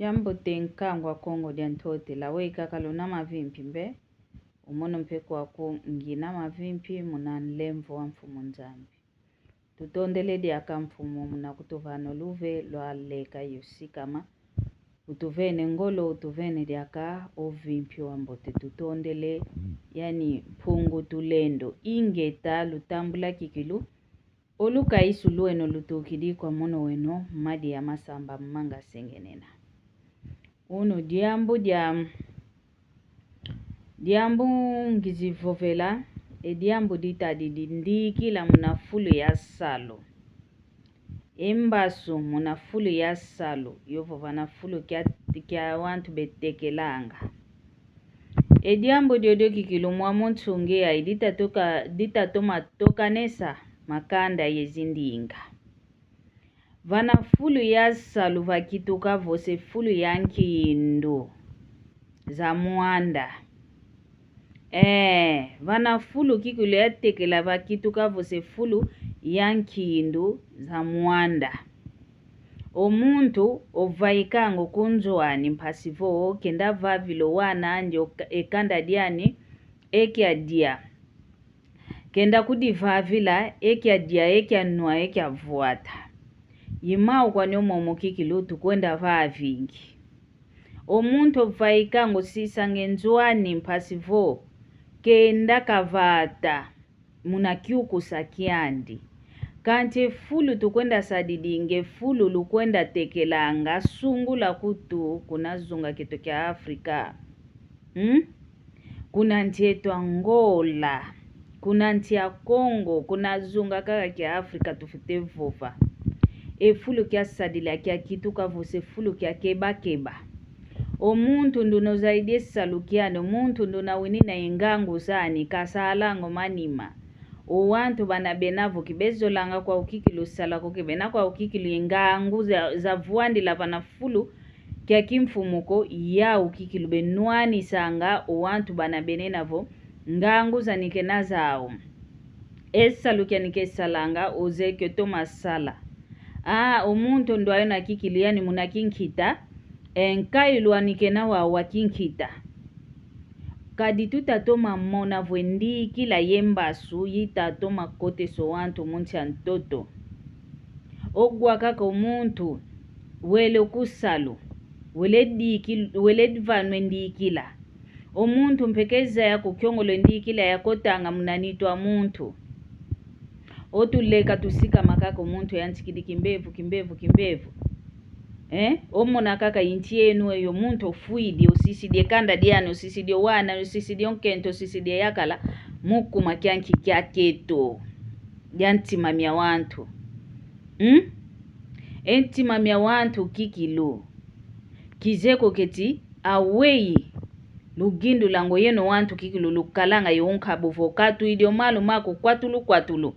Jambo tenkangwa Kongo diantote la weka kalona mavimpi mbe umono mpeko wako ngina mavimpi muna nlemvo wa mfumo nzambi tutondele diaka mfumo muna kutovano luve lwa leka yusi kama utuvene ngolo utuvene diaka ovimpi wa mbote tutondele yani pungu tulendo ingeta lutambula kikilu oluka isu lueno lutukidi kwa mono weno madi ya masamba manga sengenena uno diambu ngizivovela diambu dita didindiki la munafulu ya salo embasu munafulu ya salo yovo vanafulu kia wantu betekelanga diambu diodio kikilu mwamuntu ngea dita toma tokanesa makanda yezindinga vana fulu ya salu vakituka vose fulu ya nkindo za muanda vana fulu kikulu ya tekela vakituka vose fulu ya nkindo za muanda omuntu ovaikango kunzoani mpasivo kenda vavilo wana anjo ekanda diani ekia dia kenda kudivavila ekia dia ekia nua ekia vuata yimau kwa nyomo mukikilu tukwenda vaa vingi omuntu vaikango sisange nzuani mpasivo kenda kavata munakiuku sakiandi kanche fulu tukwenda sadidinge fulu lukwenda tekelanga sungu la kutu kuna zunga kitu kia Afrika kuna nchetu Angola kuna nchia Kongo kuna zunga kaka kia Afrika tufite vova fulu kia sadila kia kituka vose fulu kia keba omuntu nduno zaidi salukiano muntu nduna winina ingangu sani kasalango manima owantu bana benavu kibezo langa kwa ukikilu sala kukibena kwa ukikilu ingangu za vuandi la bana fulu kia kimfumuko ya ukikilu benuani sanga owantu bana benenavo ngangu za nikena zao salukia nike salanga ozekyo toma sala omuntu ndo ayona kikili yani munakinkita nkailu anikena wa wakinkita kadi tutatoma mona vwendi kila yembasu yitatoma kote so wantu muncha ntoto ogwa kaka omuntu wele kusalu wele divanwe ndikila omuntu mpekeza yako kyongolo ndikila yakotanga munanitwa muntu otuleka tusika makaka omuntu yanchikidi kimbevu omona kaka inchi yenu eyo muntu ofuidi osisidi kanda diano osisidi wana osisidi onkento osisidi yakala mukuma kyanki kyaketo yantimamia wantu entimamia wantu kikilu kizeko keti awei lugindu lango yeno wantu kikilu lukalanga yonkabu vokatu idio malu mako kwatulu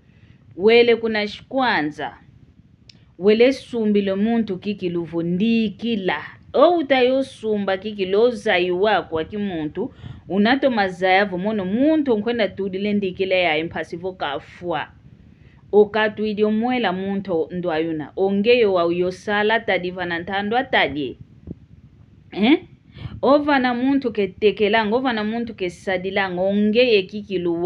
wele kuna shikwanza wele sumbile muntu kikiluvo ndikila utayo sumba kikilo zaiwa kwa kimuntu unato mazayavo mono muntu nkwenda tudile ndikila ya impasivo kafua okatu idio mwela muntu ndo ayuna ongeyo wa uyosala tadivana ntando atadie ovana muntu ketekelanga ovana muntu kesadilanga ongeye kikilu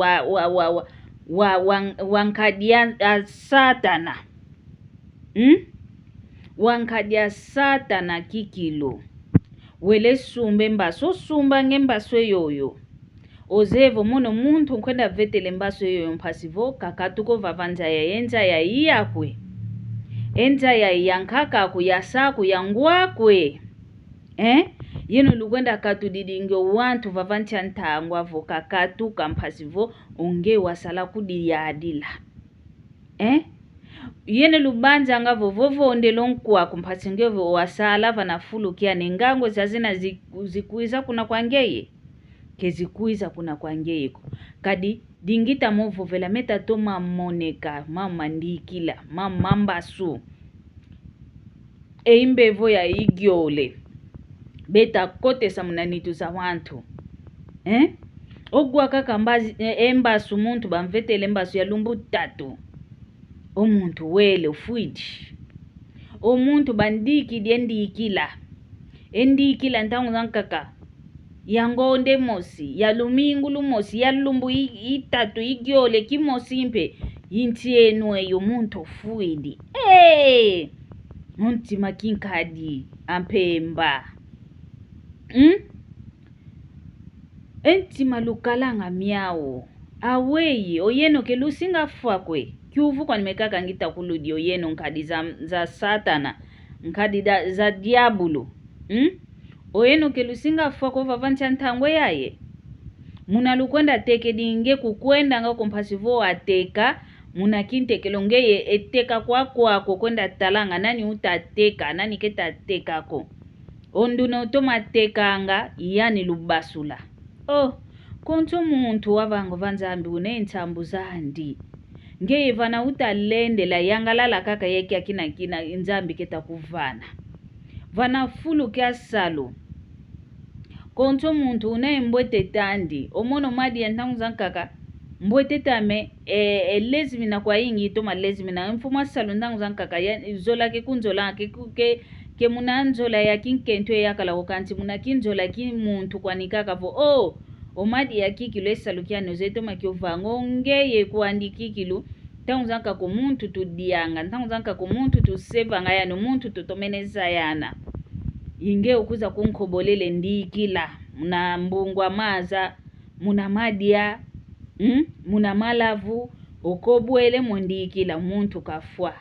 wankadia satana wankadia satana kikilu wele sumbe mbaso sumba ngembaso yoyo ozevo mono muntu nkwenda vetele mbaso yoyo mpasivo kakatuko vavanja ya enja ya iyakwe enja ya yankakaku yasaku yanguakwe yeno lukwenda katu didingo wantu vavancha ntangwa voka katu kampasivo onge wasala kudi ya adila yene lubanja nga vovovo ondelonkwa kumpasingevo wasala vana fulu kia nengango zazina zikuiza kuna kwangeye kezikuiza kuna kwangeyeko kadi dingita movo vela meta toma moneka mama ndikila mama mbasu imbevo ya igiole beta kote samunanitu za wantu ogwa kaka mbazi embasu muntu bamvetele embasu ya lumbu tatu omuntu wele ufuidi omuntu bandiki diendikila endi kila ntangu zankaka yangonde mosi ya lumingu lumosi ya lumbu itatu igyole kimosi mpe yinti enu eyo muntu fuidi munti makinkadi ampemba enti malukalanga miao aweye oyeno ke lusinga fwakwe kyuvu kwa nimekaka ngita kuludi oyeno nkadi za satana nkadi za diabulu oyeno ke lusinga fwako vavancha ntangwe yaye muna lukwenda teke dinge kukwenda nga kompasivo ateka muna kintekelo ngeye eteka kwako kwenda talanga nani utateka nani ketatekako onduna utomatekanga yani lubasula konto muntu wavango vanzambi unentsambu zandi ngeye vana utalendela yangalala kaka yeke akina nzambi keta kuvana vana fulu kya salo konto muntu unembwete tandi omono madi yantangu zankaka mbwete tame lezimina kwa ingi toma lezimina mfuma salo ntangu zankaka zola ke kunzola ke muna nzola ya kinkento yakala kokanti muna kinzola ki muntu kwa nikaka vo omadi ya kikilu esalo kyano zetoma kyovango ngeye kuandikikilu ntangu zanka ko muntu tudianga ntangu zanka ko muntu tusevanga yano muntu tutomeneza yana inge ukuza kunkobolele ndikila muna mbungwa maza muna madia muna malavu okobwele mondikila muntu kafwa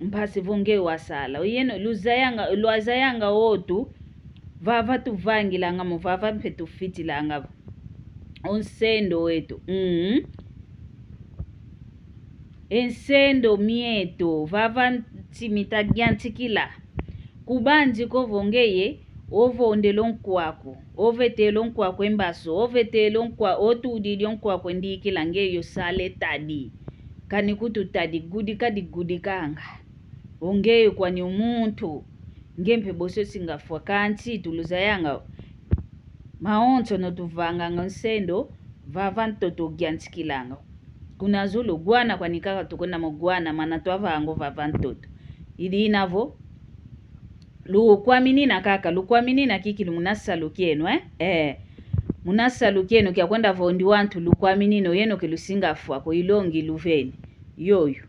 mpasi vonge wasala oyeno lwazayanga otu vava tuvangilanga mo vava mpe tufitilanga onsendo wetu ensendo mieto vava ntimita gyantikila kubanji kovongeye ovondelo nkwako ovetelo nkwako embaso ovetelo nkwa otudilyo nkwako ndikila ngeyo sale tadi kani kutu tadi gudikanga ongeyo kwani umuntu ngempe boso singafwa kanti tuluzayanga maonto notuvanga ngonsendo vava ntoto gyantikilanga kuna zulu gwana kwani kaka tukona mogwana mana twavango vava ntoto ili inavo lukwaminina kaka lukwaminina kiki lumunasalo kyenu munasalo kyenu kya kwenda vondi wantu lukwaminino yeno ke lusingafwa ko ilongi luveni yoyo